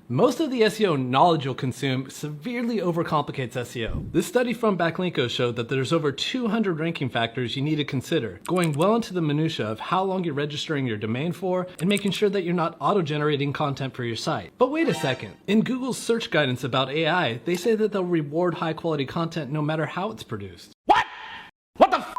Most of the SEO knowledge you'll consume severely overcomplicates SEO. This study from Backlinks showed that there's over 200 ranking factors you need to consider, going well into the minutia of how long you're registering your domain for and making sure that you're not auto-generating content for your site. But wait a second. In Google's search guidance about AI, they say that they'll reward high-quality content no matter how it's produced. What? What the f?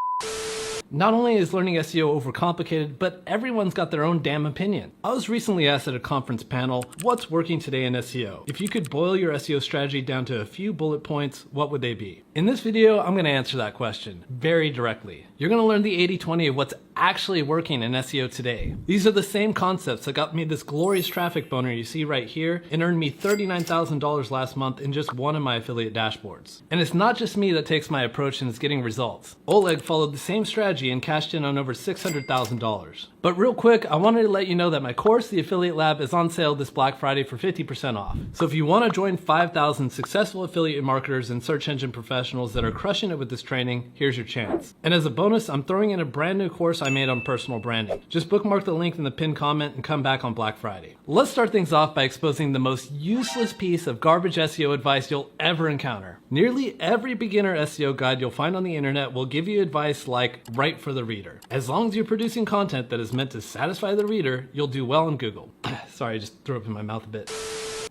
Not only is learning SEO overcomplicated, but everyone's got their own damn opinion. I was recently asked at a conference panel, what's working today in SEO? If you could boil your SEO strategy down to a few bullet points, what would they be? In this video, I'm going to answer that question very directly. You're going to learn the 80-20 of what's actually working in SEO today. These are the same concepts that got me this glorious traffic boner you see right here and earned me $39,000 last month in just one of my affiliate dashboards. And it's not just me that takes my approach and is getting results. Oleg followed the same strategy and cashed in on over $600,000. But real quick, I wanted to let you know that my course, The Affiliate Lab, is on sale this Black Friday for 50% off. So if you want to join 5,000 successful affiliate marketers and search engine professionals that are crushing it with this training, here's your chance. And as a bonus, I'm throwing in a brand new course I made on personal branding. Just bookmark the link in the pinned comment and come back on Black Friday. Let's start things off by exposing the most useless piece of garbage SEO advice you'll ever encounter. Nearly every beginner SEO guide you'll find on the internet will give you advice like write for the reader. As long as you're producing content that is meant to satisfy the reader, you'll do well in Google. Sorry, I just threw up in my mouth a bit.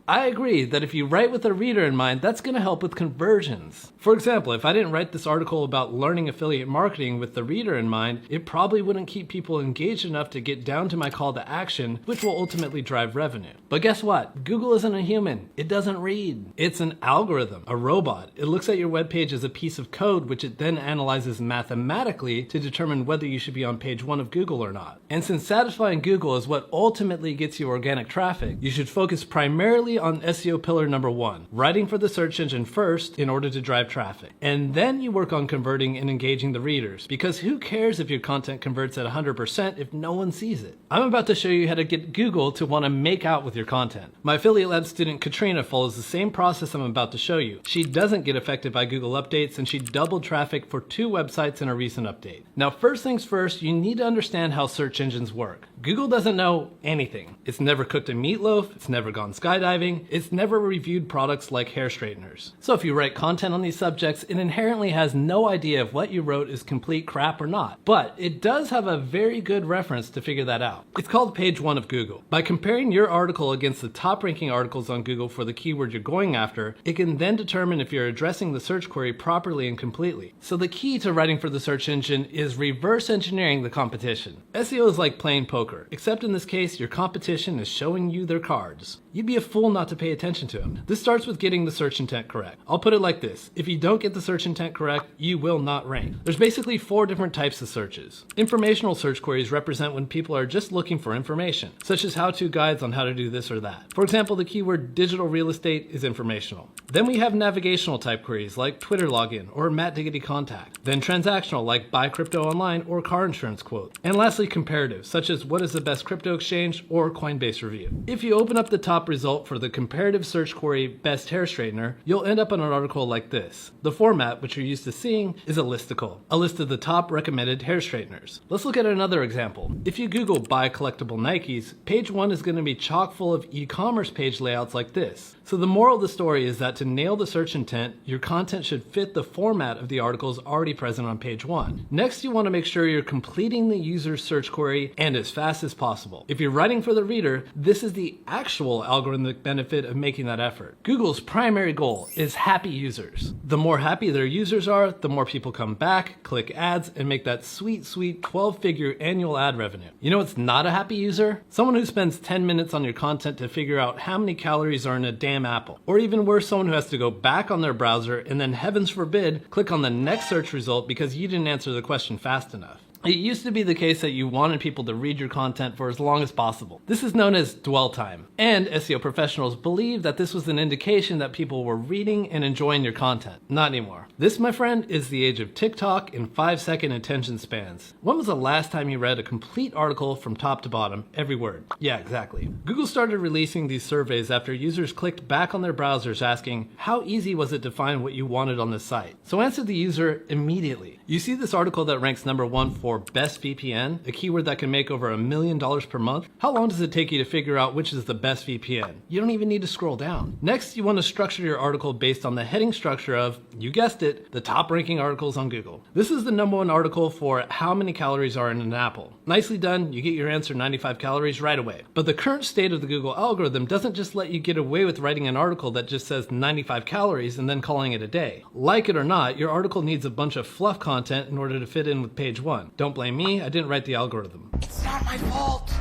I agree that if you write with a reader in mind, that's going to help with conversions. For example, if I didn't write this article about learning affiliate marketing with the reader in mind, it probably wouldn't keep people engaged enough to get down to my call to action, which will ultimately drive revenue. But guess what? Google isn't a human. It doesn't read. It's an algorithm, a robot. It looks at your web page as a piece of code, which it then analyzes mathematically to determine whether you should be on page 1 of Google or not. And since satisfying Google is what ultimately gets you organic traffic, you should focus primarily on SEO pillar number 1, writing for the search engine first in order to drive traffic. And then you work on converting and engaging the readers, because who cares if your content converts at 100% if no one sees it? I'm about to show you how to get Google to want to make out with your content. My Affiliate Lab student Katrina follows the same process I'm about to show you. She doesn't get affected by Google updates, and she doubled traffic for 2 websites in a recent update. Now, first things first, you need to understand how search engines work. Google doesn't know anything. It's never cooked a meatloaf, it's never gone skydiving, it's never reviewed products like hair straighteners. So if you write content on these subjects, it inherently has no idea if what you wrote is complete crap or not. But it does have a very good reference to figure that out. It's called page 1 of Google. By comparing your article against the top ranking articles on Google for the keyword you're going after, it can then determine if you're addressing the search query properly and completely. So the key to writing for the search engine is reverse engineering the competition. SEO is like playing poker, except in this case, your competition is showing you their cards. You'd be a fool not to pay attention to them. This starts with getting the search intent correct. I'll put it like this. If you don't get the search intent correct, you will not rank. There's basically 4 different types of searches. Informational search queries represent when people are just looking for information, such as how-to guides on how to do this or that. For example, the keyword digital real estate is informational. Then we have navigational type queries like Twitter login or Matt Diggity contact. Then transactional like buy crypto online or car insurance quote. And lastly, comparative, such as what is the best crypto exchange or Coinbase review. If you open up the top result for the comparative search query best hair straightener, you'll end up on an article like this. The format, which you're used to seeing, is a listicle, a list of the top recommended hair straighteners. Let's look at another example. If you Google buy collectible Nikes, page 1 is going to be chock full of e-commerce page layouts like this. So the moral of the story is that to nail the search intent, your content should fit the format of the articles already present on page 1. Next, you want to make sure you're completing the user's search query and as fast as possible. If you're writing for the reader, this is the actual algorithmic benefit of making that effort. Google's primary goal is happy users. The more happy their users are, the more people come back, click ads, and make that sweet 12-figure annual ad revenue. You know what's not a happy user? Someone who spends 10 minutes on your content to figure out how many calories are in a damn apple. Or even worse, someone who has to go back on their browser and then, heavens forbid, click on the next search result because you didn't answer the question fast enough. It used to be the case that you wanted people to read your content for as long as possible. This is known as dwell time. And SEO professionals believe that this was an indication that people were reading and enjoying your content. Not anymore. This, my friend, is the age of TikTok and 5-second attention spans. When was the last time you read a complete article from top to bottom, every word? Yeah, exactly. Google started releasing these surveys after users clicked back on their browsers asking, how easy was it to find what you wanted on this site? So answer the user immediately. You see this article that ranks number 1 for for best VPN, a keyword that can make over $1 million per month, how long does it take you to figure out which is the best VPN? You don't even need to scroll down. Next, you want to structure your article based on the heading structure of, you guessed it, the top ranking articles on Google. This is the #1 article for how many calories are in an apple. Nicely done, you get your answer 95 calories right away. But the current state of the Google algorithm doesn't just let you get away with writing an article that just says 95 calories and then calling it a day. Like it or not, your article needs a bunch of fluff content in order to fit in with page 1. Don't blame me, I didn't write the algorithm. It's not my fault.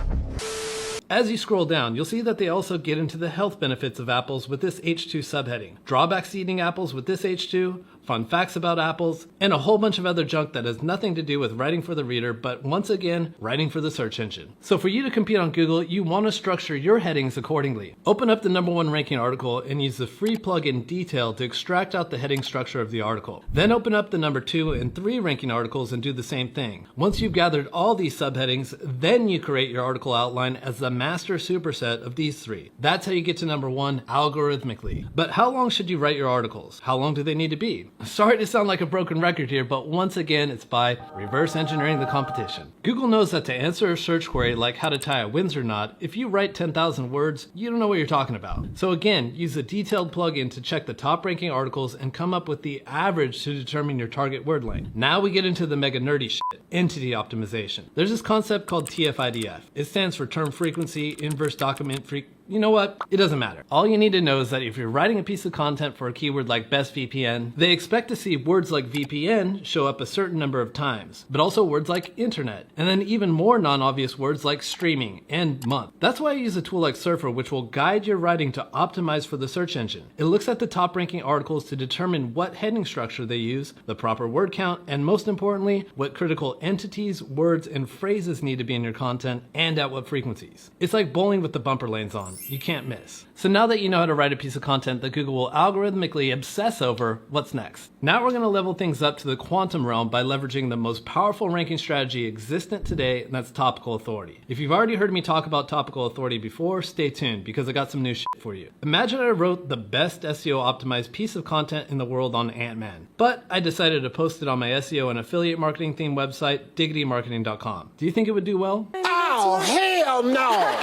As you scroll down, you'll see that they also get into the health benefits of apples with this H2 subheading, drawbacks to eating apples with this H2, fun facts about apples, and a whole bunch of other junk that has nothing to do with writing for the reader, but once again, writing for the search engine. So for you to compete on Google, you want to structure your headings accordingly. Open up the #1 ranking article and use the free plugin Detail to extract out the heading structure of the article. Then open up the #2 and 3 ranking articles and do the same thing. Once you've gathered all these subheadings, then you create your article outline as the master superset of these 3. That's how you get to #1 algorithmically. But how long should you write your articles? How long do they need to be? Sorry to sound like a broken record here, but once again, it's by reverse engineering the competition. Google knows that to answer a search query like how to tie a Windsor knot, if you write 10,000 words, you don't know what you're talking about. So again, use a detailed plugin to check the top ranking articles and come up with the average to determine your target word length. Now we get into the mega nerdy shit, entity optimization. There's this concept called TF-IDF. It stands for term frequency, inverse document frequency. You know what? It doesn't matter. All you need to know is that if you're writing a piece of content for a keyword like best VPN, they expect to see words like VPN show up a certain number of times, but also words like internet, and then even more non-obvious words like streaming and month. That's why I use a tool like Surfer, which will guide your writing to optimize for the search engine. It looks at the top ranking articles to determine what heading structure they use, the proper word count, and most importantly, what critical entities, words, and phrases need to be in your content and at what frequencies. It's like bowling with the bumper lanes on. You can't miss. So now that you know how to write a piece of content that Google will algorithmically obsess over, what's next? Now we're going to level things up to the quantum realm by leveraging the most powerful ranking strategy existent today, and that's Topical Authority. If you've already heard me talk about Topical Authority before, stay tuned because I got some new shit for you. Imagine I wrote the best SEO optimized piece of content in the world on Ant-Man, but I decided to post it on my SEO and affiliate marketing theme website, diggitymarketing.com. Do you think it would do well? Oh, hell no!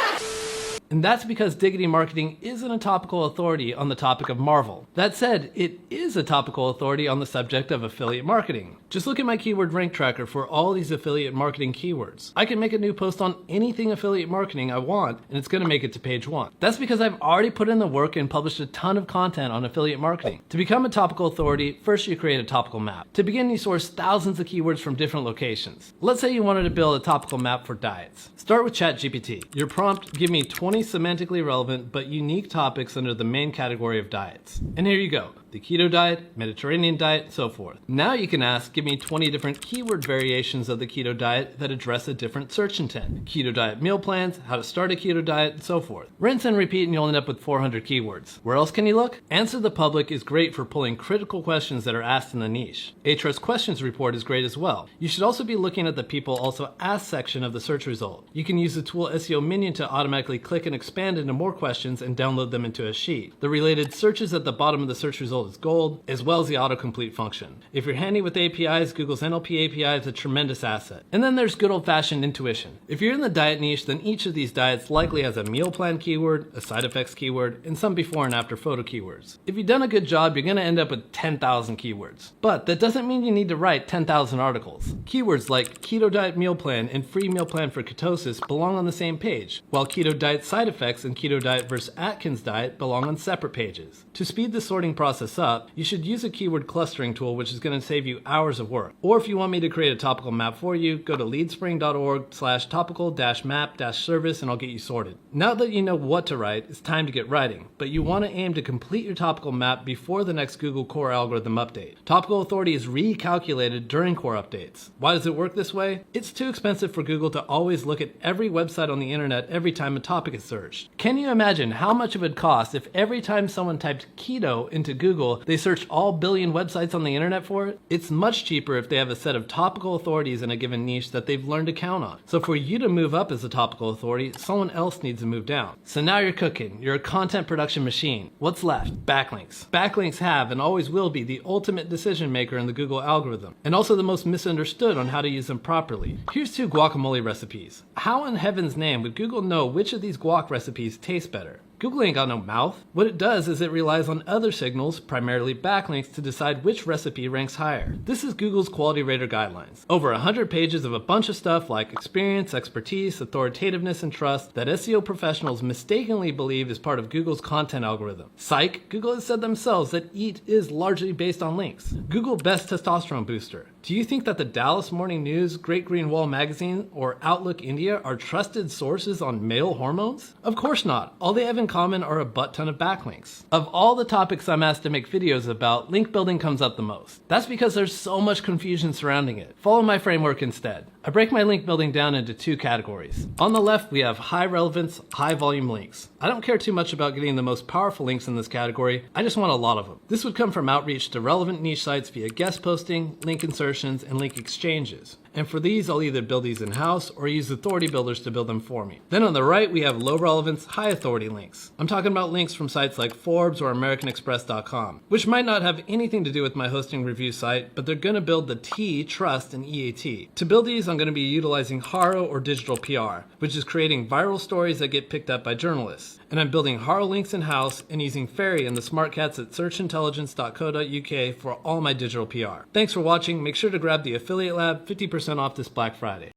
And that's because Diggity Marketing isn't a topical authority on the topic of Marvel. That said, it is a topical authority on the subject of affiliate marketing. Just look at my keyword rank tracker for all these affiliate marketing keywords. I can make a new post on anything affiliate marketing I want, and it's going to make it to page 1. That's because I've already put in the work and published a ton of content on affiliate marketing. To become a topical authority, first you create a topical map. To begin, you source thousands of keywords from different locations. Let's say you wanted to build a topical map for diets. Start with ChatGPT. Your prompt, give me 20 semantically relevant but unique topics under the main category of diets. And here you go. The keto diet, Mediterranean diet, so forth. Now you can ask, give me 20 different keyword variations of the keto diet that address a different search intent. Keto diet meal plans, how to start a keto diet, and so forth. Rinse and repeat and you'll end up with 400 keywords. Where else can you look? Answer the Public is great for pulling critical questions that are asked in the niche. Ahrefs Questions Report is great as well. You should also be looking at the People Also Asked section of the search result. You can use the tool SEO Minion to automatically click and expand into more questions and download them into a sheet. The related searches at the bottom of the search result is gold, as well as the autocomplete function. If you're handy with APIs, Google's NLP API is a tremendous asset. And then there's good old-fashioned intuition. If you're in the diet niche, then each of these diets likely has a meal plan keyword, a side effects keyword, and some before and after photo keywords. If you've done a good job, you're going to end up with 10,000 keywords. But that doesn't mean you need to write 10,000 articles. Keywords like keto diet meal plan and free meal plan for ketosis belong on the same page, while keto diet side effects and keto diet versus Atkins diet belong on separate pages. To speed the sorting process up, you should use a keyword clustering tool, which is going to save you hours of work. Or if you want me to create a topical map for you, go to leadspring.org/topical-map-service and I'll get you sorted. Now that you know what to write, it's time to get writing, but you want to aim to complete your topical map before the next Google core algorithm update. Topical Authority is recalculated during core updates. Why does it work this way? It's too expensive for Google to always look at every website on the internet every time a topic is searched. Can you imagine how much it would cost if every time someone typed keto into Google, Google, they search all billion websites on the internet for it? It's much cheaper if they have a set of topical authorities in a given niche that they've learned to count on. So for you to move up as a topical authority, someone else needs to move down. So now you're cooking. You're a content production machine. What's left? Backlinks. Backlinks have and always will be the ultimate decision maker in the Google algorithm, and also the most misunderstood on how to use them properly. Here's 2 guacamole recipes. How in heaven's name would Google know which of these guac recipes taste better? Google ain't got no mouth. What it does is it relies on other signals, primarily backlinks, to decide which recipe ranks higher. This is Google's quality rater guidelines. Over 100 pages of a bunch of stuff like experience, expertise, authoritativeness, and trust that SEO professionals mistakenly believe is part of Google's content algorithm. Psych, Google has said themselves that EAT is largely based on links. Google Best Testosterone Booster. Do you think that the Dallas Morning News, Great Green Wall Magazine, or Outlook India are trusted sources on male hormones? Of course not. All they have in common are a butt ton of backlinks. Of all the topics I'm asked to make videos about, link building comes up the most. That's because there's so much confusion surrounding it. Follow my framework instead. I break my link building down into 2 categories. On the left, we have high relevance, high volume links. I don't care too much about getting the most powerful links in this category, I just want a lot of them. This would come from outreach to relevant niche sites via guest posting, link insertions, and link exchanges. And for these, I'll either build these in-house or use authority builders to build them for me. Then on the right, we have low relevance, high authority links. I'm talking about links from sites like Forbes or AmericanExpress.com, which might not have anything to do with my hosting review site, but they're going to build the T, trust, and EAT. To build these, I'm going to be utilizing Haro or digital PR, which is creating viral stories that get picked up by journalists. And I'm building Haro links in-house and using Fairy and the smart cats at searchintelligence.co.uk for all my digital PR. Thanks for watching. Make sure to grab the Affiliate Lab 50% off this Black Friday.